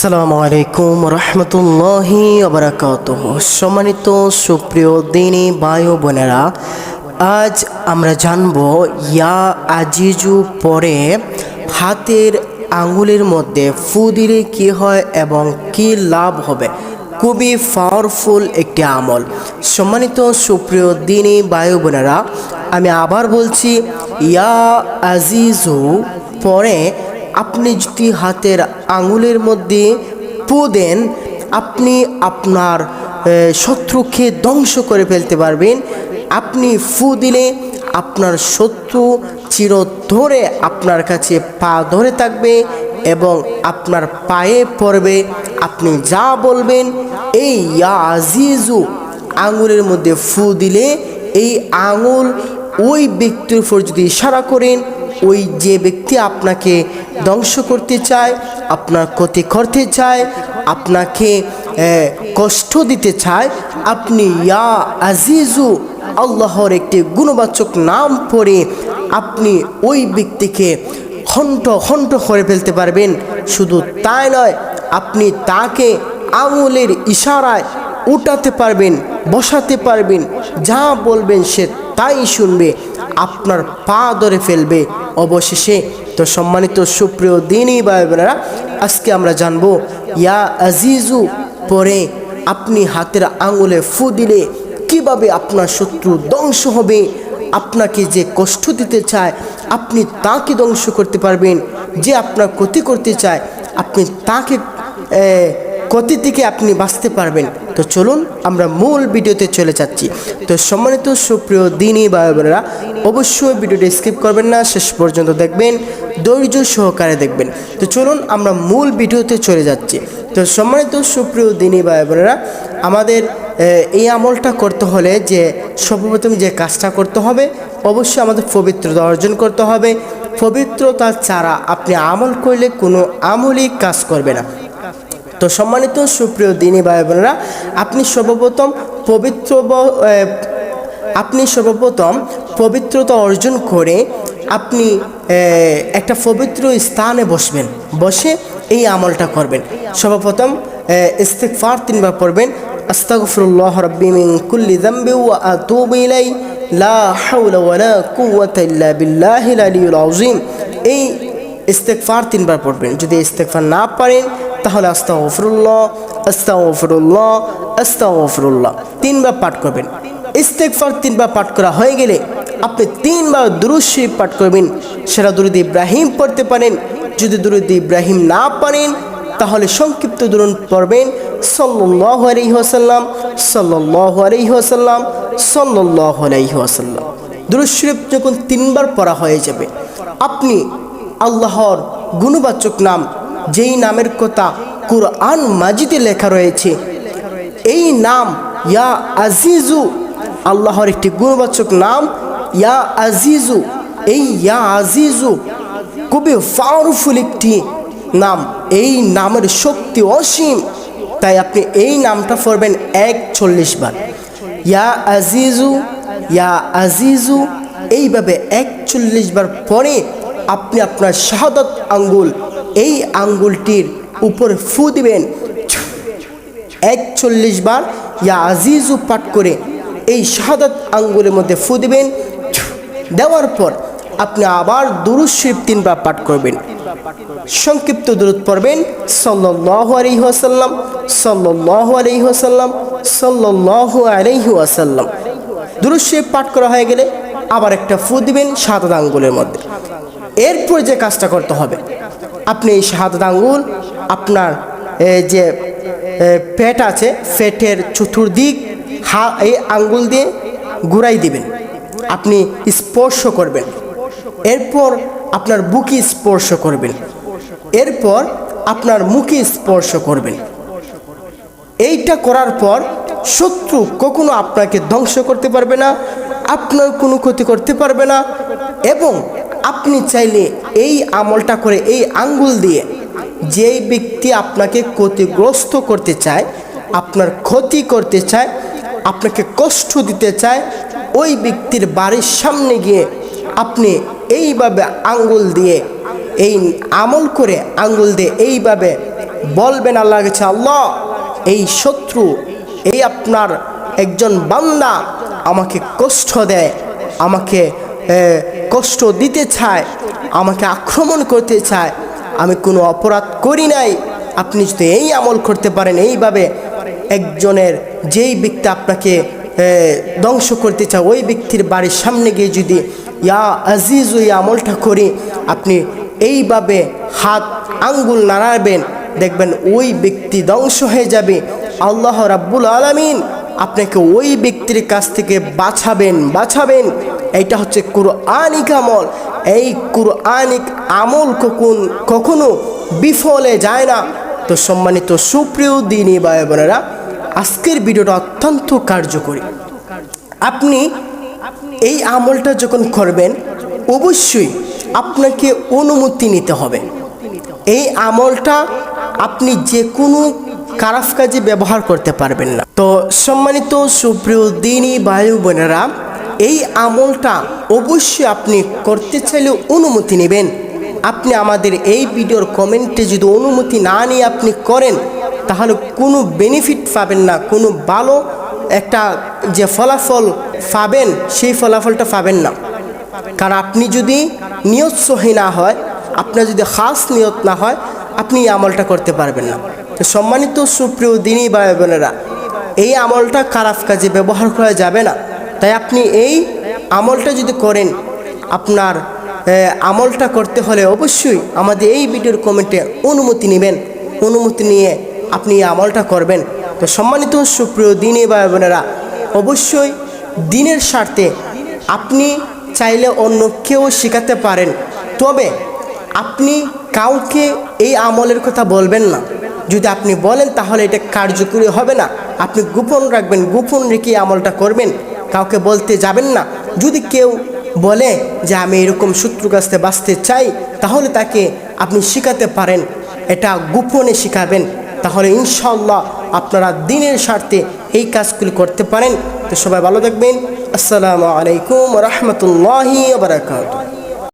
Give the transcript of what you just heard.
আসসালামু আলাইকুম রহমতুল্লাহি ওবারাকাতুহু। সম্মানিত সুপ্রিয় দিনী ভাই ও বোনেরা, আজ আমরা জানব ইয়া আজিজু পরে হাতের আঙ্গুলের মধ্যে ফু দিলে কী হয় এবং কী লাভ হবে। খুবই পাওয়ারফুল একটি আমল। সম্মানিত সুপ্রিয় দিনী ভাই ও বোনেরা, আমি আবার বলছি, ইয়া আজিজু পরে আপনি যদি হাতের আঙুলের মধ্যে ফু দেন, আপনি আপনার শত্রুকে ধ্বংস করে ফেলতে পারবেন। আপনি ফু দিলে আপনার শত্রু চির ধরে আপনার কাছে পা ধরে থাকবে এবং আপনার পায়ে পড়বে। আপনি যা বলবেন এই ইয়া আজিজু আঙুলের মধ্যে ফু দিলে, এই আঙুল ওই ব্যক্তির উপর যদি ইশারা করেন, ওই যে ব্যক্তি আপনাকে ধ্বংস করতে চায়, আপনার ক্ষতি করতে চায়, আপনাকে কষ্ট দিতে চায়, আপনি ইয়া আজিজু আল্লাহর একটি গুণবাচক নাম পড়ে আপনি ওই ব্যক্তিকে খণ্ড খণ্ড করে ফেলতে পারবেন। শুধু তাই নয়, আপনি তাকে আঙুলের ইশারায় উঠাতে পারবেন, বসাতে পারবেন, যা বলবেন সে তাই শুনবে, আপনার পা ধরে ফেলবে অবশেষে। তো সম্মানিত সুপ্রিয় দিনী ভাই বোনেরা, আজকে আমরা জানবো ইয়া আজিজু পরে আপনি হাতের আঙুলে ফু দিলে কিভাবে আপনার শত্রু ধ্বংস হবে। আপনাকে যে কষ্ট দিতে চায়, আপনি তাকে ধ্বংস করতে পারবেন। যে আপনার ক্ষতি করতে চায়, আপনি তাকে ক্ষতি থেকে আপনি বাঁচতে পারবেন। তো চলুন আমরা মূল ভিডিওতে চলে যাচ্ছি। তো সম্মানিত সুপ্রিয় দিনী ভাই বোনেরা, অবশ্যই ভিডিওটি স্কিপ করবেন না, শেষ পর্যন্ত দেখবেন, ধৈর্য সহকারে দেখবেন। তো চলুন আমরা মূল ভিডিওতে চলে যাচ্ছি। তো সম্মানিত সুপ্রিয় দিনী ভাই বোনেরা, আমাদের এই আমলটা করতে হলে যে সর্বপ্রথম যে কাজটা করতে হবে, অবশ্যই আমাদের পবিত্রতা অর্জন করতে হবে। পবিত্রতা ছাড়া আপনি আমল করলে কোনো আমলই কাজ করবে না। তো সম্মানিত সুপ্রিয় দিনী ভাই বোনেরা, আপনি সর্বপ্রথম পবিত্রতা অর্জন করে আপনি একটা পবিত্র স্থানে বসবেন, বসে এই আমলটা করবেন। সর্বপ্রথম ইস্তিগফার 3 বার পড়বেন। আস্তাগফিরুল্লাহ রাব্বি মিন কুল্লি যামবি ওয়া আতুবু ইলাই, লা হাওলা ওয়ালা কুওয়াতা ইল্লা বিল্লাহিল আলিয়্যিল আযীম। এই ইস্তিগফার 3 বার পড়বেন। যদি ইস্তিগফার না পারেন তাহলে আস্তাগফিরুল্লাহ আস্তাগফিরুল্লাহ আস্তাগফিরুল্লাহ 3 বার পাঠ করবেন। ইস্তিগফার 3 বার পাঠ করা হয়ে গেলে আপনি 3 বার দুরূদ শরীফ পাঠ করবেন। সেটা দুরূদ ইব্রাহিম পড়তে পারেন। যদি দুরূদ ইব্রাহিম না পারেন তাহলে সংক্ষিপ্ত দুরূদ পড়বেন, সাল্লাল্লাহু আলাইহি ওয়াসাল্লাম সাল্লাল্লাহু আলাইহি ওয়াসাল্লাম সাল্লাল্লাহু আলাইহি ওয়াসাল্লাম। দুরূদ শরীফ যখন 3 বার পড়া হয়ে যাবে, আপনি আল্লাহর গুণবাচক নাম, যেই নামের কথা কুরআন মাজিদে লেখা রয়েছে, এই নাম ইয়া আজিজু, আল্লাহর একটি গুণবাচক নাম ইয়া আজিজু। এই ইয়া আজিজু খুবই পাওয়ারফুল একটি নাম। এই নামের শক্তি অসীম। তাই আপনি এই নামটা পড়বেন 41 বার। ইয়া আজিজু ইয়া আজিজু, এইভাবে 41 বার পরে আপনি আপনার শাহাদাত আঙ্গুল, এই আঙ্গুলটির উপর ফু দিবেন। 41 বার ইয়া আজিজু পাঠ করে এই শাহাদাত আঙ্গুলের মধ্যে ফু দিবেন। দেওয়ার পর আপনি আবার দুরূদ শরীফ 3 বার পাঠ করবেন। সংক্ষিপ্ত দুরূদ পড়বেন, সাল্লাল্লাহু আলাইহি ওয়াসাল্লাম সাল্লাল্লাহু আলাইহি ওয়াসাল্লাম সাল্লাল্লাহু আলাইহি ওয়াসাল্লাম। দুরূদ শরীফ পাঠ করা হয়ে গেলে আবার একটা ফু দিবেন শাহাদাত আঙ্গুলের মধ্যে। এরপর যে কাজটা করতে হবে, আপনি এই শাহাদাত আঙ্গুল আপনার যে পেট আছে, পেটের চতুর্দিক এই আঙ্গুল দিয়ে ঘুরাই দিবেন, আপনি স্পর্শ করবেন। এরপর আপনার বুকে স্পর্শ করবেন, এরপর আপনার মুখে স্পর্শ করবেন। এইটা করার পর শত্রু কখনো আপনাকে ধ্বংস করতে পারবে না, আপনার কোনো ক্ষতি করতে পারবে না। এবং আপনি চাইলে এই আমলটা করে এই আঙ্গুল দিয়ে যেই ব্যক্তি আপনাকে ক্ষতিগ্রস্ত করতে চায়, আপনার ক্ষতি করতে চায়, আপনাকে কষ্ট দিতে চায়, ওই ব্যক্তির বাড়ির সামনে গিয়ে আপনি এইভাবে আঙ্গুল দিয়ে এই আমল করে আঙ্গুল দিয়ে এইভাবে বলবেন আল্লাহর কাছে, আল্লাহ এই শত্রু, এই আপনার একজন বান্দা আমাকে কষ্ট দেয়, আমাকে কষ্ট দিতে চায়, আমাকে আক্রমণ করতে চায়, আমি কোনো অপরাধ করি নাই। আপনি যদি এই আমল করতে পারেন, এইভাবে একজনের যেই ব্যক্তি আপনাকে ধ্বংস করতে চায় ওই ব্যক্তির বাড়ির সামনে গিয়ে যদি ইয়া আজিজ ওই আমলটা করি, আপনি এইভাবে হাত আঙ্গুল নাড়াবেন, দেখবেন ওই ব্যক্তি ধ্বংস হয়ে যাবে। আল্লাহ রাব্বুল আলামিন আপনাকে ওই ব্যক্তির কাছ থেকে বাঁচাবেন। এইটা হচ্ছে কুরআনিক আমল। এই কুরআনিক আমল কখনো বিফলে যায় না। তো সম্মানিত সুপ্রিয় দ্বীনী ভাই বোনেরা, আজকের ভিডিওটা অত্যন্ত কার্যকরী। আপনি এই আমলটা যখন করবেন অবশ্যই আপনাকে অনুমতি নিতে হবে। এই আমলটা আপনি যে কোনো খারাপ কাজে ব্যবহার করতে পারবেন না। তো সম্মানিত সুপ্রিয় দ্বীনী ভাই বোনেরা, এই আমলটা অবশ্যই আপনি করতে চাইলে অনুমতি নেবেন। আপনি আমাদের এই ভিডিওর কমেন্টে যদি অনুমতি না নিয়ে আপনি করেন তাহলে কোনো বেনিফিট পাবেন না, কোনো ভালো একটা যে ফলাফল পাবেন সেই ফলাফলটা পাবেন না। কারণ আপনি যদি নিয়ত সহি না হয়, আপনার যদি খাস নিয়ত না হয়, আপনি এই আমলটা করতে পারবেন না। তো সম্মানিত সুপ্রিয় দ্বীনী ভাই বোনেরা, এই আমলটা খারাপ কাজে ব্যবহার করা যাবে না। তাই আপনি এই আমলটা যদি করেন, আপনার আমলটা করতে হলে অবশ্যই আমাদের এই ভিডিওর কমেন্টে অনুমতি নেবেন। অনুমতি নিয়ে আপনি এই আমলটা করবেন। তো সম্মানিত সুপ্রিয় দ্বীনী ভাই বোনেরা, অবশ্যই দ্বীনের স্বার্থে আপনি চাইলে অন্য কেউ শেখাতে পারেন, তবে আপনি কাউকে এই আমলের কথা বলবেন না। যদি আপনি বলেন তাহলে এটা কার্যকরী হবে না। আপনি গোপন রাখবেন, গোপন রেখে আমলটা করবেন, কাউকে বলতে যাবেন না। যদি কেউ বলে যে আমি এরকম শত্রু কাছ থেকে বাঁচতে চাই, তাহলে তাকে আপনি শেখাতে পারেন, এটা গোপনে শেখাবেন। তাহলে ইনশাআল্লাহ আপনারা দ্বীনের স্বার্থে এই কাজগুলি করতে পারেন। তো সবাই ভালো থাকবেন। আসসালামু আলাইকুম ওয়া রাহমাতুল্লাহি ওয়া বারাকাতুহু।